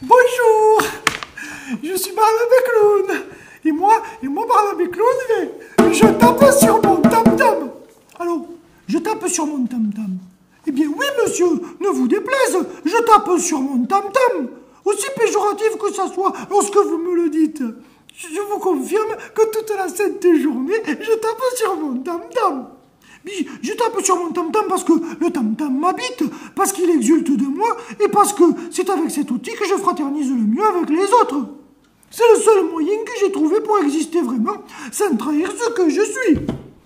Bonjour, je suis Barnabé Clown. Et moi Barnabé Clown, je tape sur mon tam-tam. Alors, je tape sur mon tam-tam. Eh bien oui, monsieur, ne vous déplaise, je tape sur mon tam-tam. Aussi péjoratif que ça soit lorsque vous me le dites. Je vous confirme que toute la sainte journée, je tape sur mon tam-tam. Je tape sur mon tam-tam parce que le tam-tam m'habite, parce qu'il exulte de moi, et parce que c'est avec cet outil que je fraternise le mieux avec les autres. C'est le seul moyen que j'ai trouvé pour exister vraiment, sans trahir ce que je suis.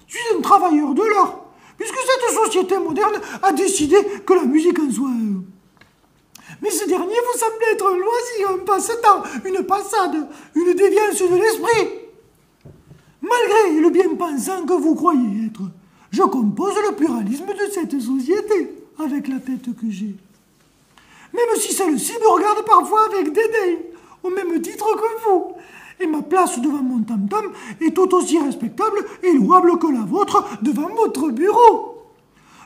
Je suis un travailleur de l'art, puisque cette société moderne a décidé que la musique en soit... Mais ce dernier vous semble être un loisir, un passe-temps, une passade, une déviance de l'esprit. Malgré le bien-pensant que vous croyez être, je compose le pluralisme de cette société avec la tête que j'ai. Même si celle-ci me regarde parfois avec dédain, au même titre que vous. Et ma place devant mon tam-tam est tout aussi respectable et louable que la vôtre devant votre bureau.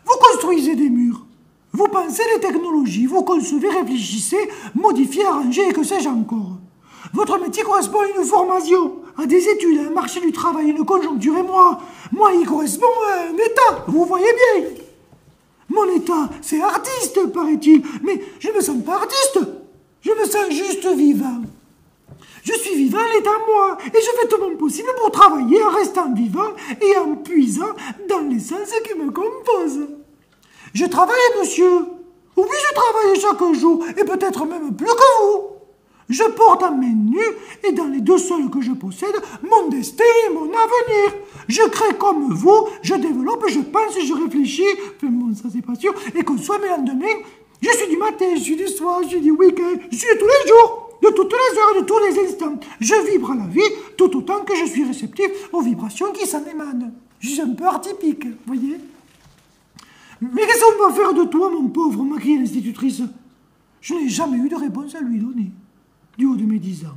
Vous construisez des murs, vous pensez les technologies, vous concevez, réfléchissez, modifiez, arrangez et que sais-je encore. Votre métier correspond à une formation, à des études, à un marché du travail, à une conjoncture, et moi, il correspond à un état, vous voyez bien. Mon état, c'est artiste, paraît-il, mais je ne me sens pas artiste, je me sens juste vivant. Je suis vivant, l'état moi, et je fais tout mon possible pour travailler en restant vivant et en puisant dans l'essence qui me compose. Je travaille, monsieur. Oui, je travaille chaque jour, et peut-être même plus que vous. Je porte en main nue, et dans les deux seuls que je possède, mon destin et mon avenir. Je crée comme vous, je développe, je pense, je réfléchis, enfin bon, ça c'est pas sûr, et conçois mes lendemains. Je suis du matin, je suis du soir, je suis du week-end, je suis de tous les jours, de toutes les heures, de tous les instants. Je vibre à la vie, tout autant que je suis réceptif aux vibrations qui s'en émanent. Je suis un peu atypique, vous voyez. Mais qu'est-ce qu'on va faire de toi, mon pauvre, m'a crié l'institutrice. Je n'ai jamais eu de réponse à lui donner, du haut de mes 10 ans.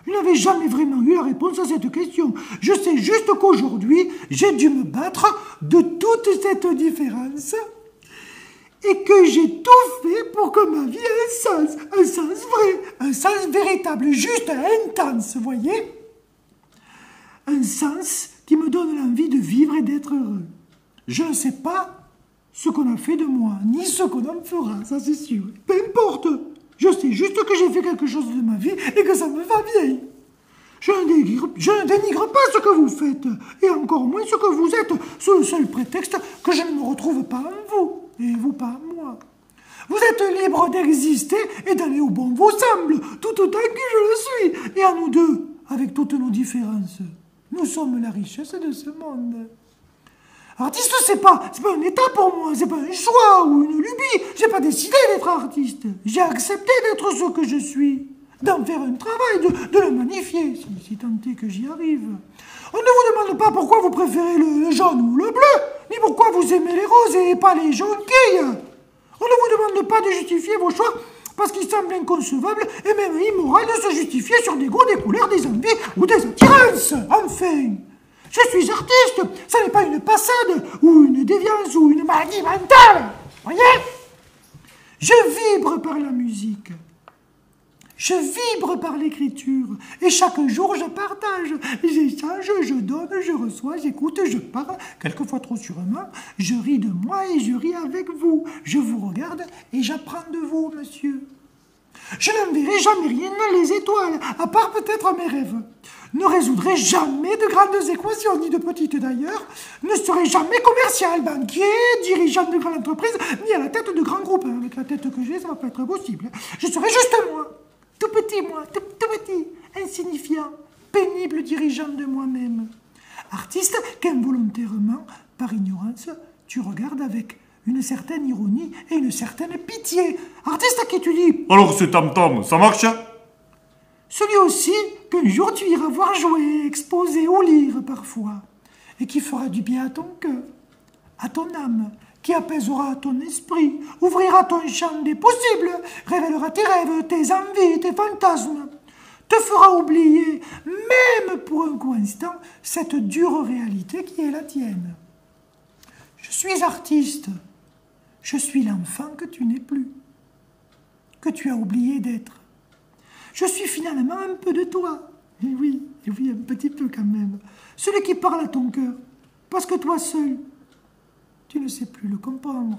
Je n'avais jamais vraiment eu la réponse à cette question. Je sais juste qu'aujourd'hui, j'ai dû me battre de toute cette différence et que j'ai tout fait pour que ma vie ait un sens vrai, un sens véritable, juste intense, vous voyez? Un sens qui me donne l'envie de vivre et d'être heureux. Je ne sais pas ce qu'on a fait de moi, ni ce qu'on en fera, ça c'est sûr. Peu importe, je sais juste que j'ai fait quelque chose de ma vie et que ça me va bien. Je ne dénigre pas ce que vous faites, et encore moins ce que vous êtes, sous le seul prétexte que je ne me retrouve pas en vous, et vous pas en moi. Vous êtes libre d'exister et d'aller où bon vous semble, tout autant que je le suis, et à nous deux, avec toutes nos différences. Nous sommes la richesse de ce monde. Artiste, c'est pas un état pour moi, c'est pas un choix ou une lubie. J'ai pas décidé d'être artiste. J'ai accepté d'être ce que je suis, d'en faire un travail, de le magnifier, si tant est que j'y arrive. On ne vous demande pas pourquoi vous préférez le jaune ou le bleu, ni pourquoi vous aimez les roses et pas les jonquilles. On ne vous demande pas de justifier vos choix parce qu'il semble inconcevable et même immoral de se justifier sur des goûts, des couleurs, des envies ou des attirances. Enfin, je suis artiste, ça n'est pas une passade ou une déviance ou une maladie mentale. Voyez? Je vibre par la musique. Je vibre par l'écriture. Et chaque jour, je partage. J'échange, je donne, je reçois, j'écoute, je parle, quelquefois trop sûrement. Je ris de moi et je ris avec vous. Je vous regarde et j'apprends de vous, monsieur. Je n'enverrai jamais rien dans les étoiles, à part peut-être mes rêves. Ne résoudrai jamais de grandes équations, ni de petites d'ailleurs. Ne serai jamais commercial, banquier, dirigeant de grande entreprise, ni à la tête de grands groupes. Avec la tête que j'ai, ça va pas être possible. Je serai juste moi. Tout petit, insignifiant, pénible dirigeant de moi-même. Artiste qu'involontairement, par ignorance, tu regardes avec une certaine ironie et une certaine pitié. Artiste à qui tu dis « Alors ce tam-tam, ça marche ?» Celui aussi qu'un jour tu iras voir jouer, exposer ou lire parfois, et qui fera du bien à ton cœur, à ton âme, qui apaisera ton esprit, ouvrira ton champ des possibles, révélera tes rêves, tes envies, tes fantasmes, te fera oublier, même pour un court instant, cette dure réalité qui est la tienne. Je suis artiste, je suis l'enfant que tu n'es plus, que tu as oublié d'être. Je suis finalement un peu de toi. Et oui, un petit peu quand même. Celui qui parle à ton cœur. Parce que toi seul, tu ne sais plus le comprendre.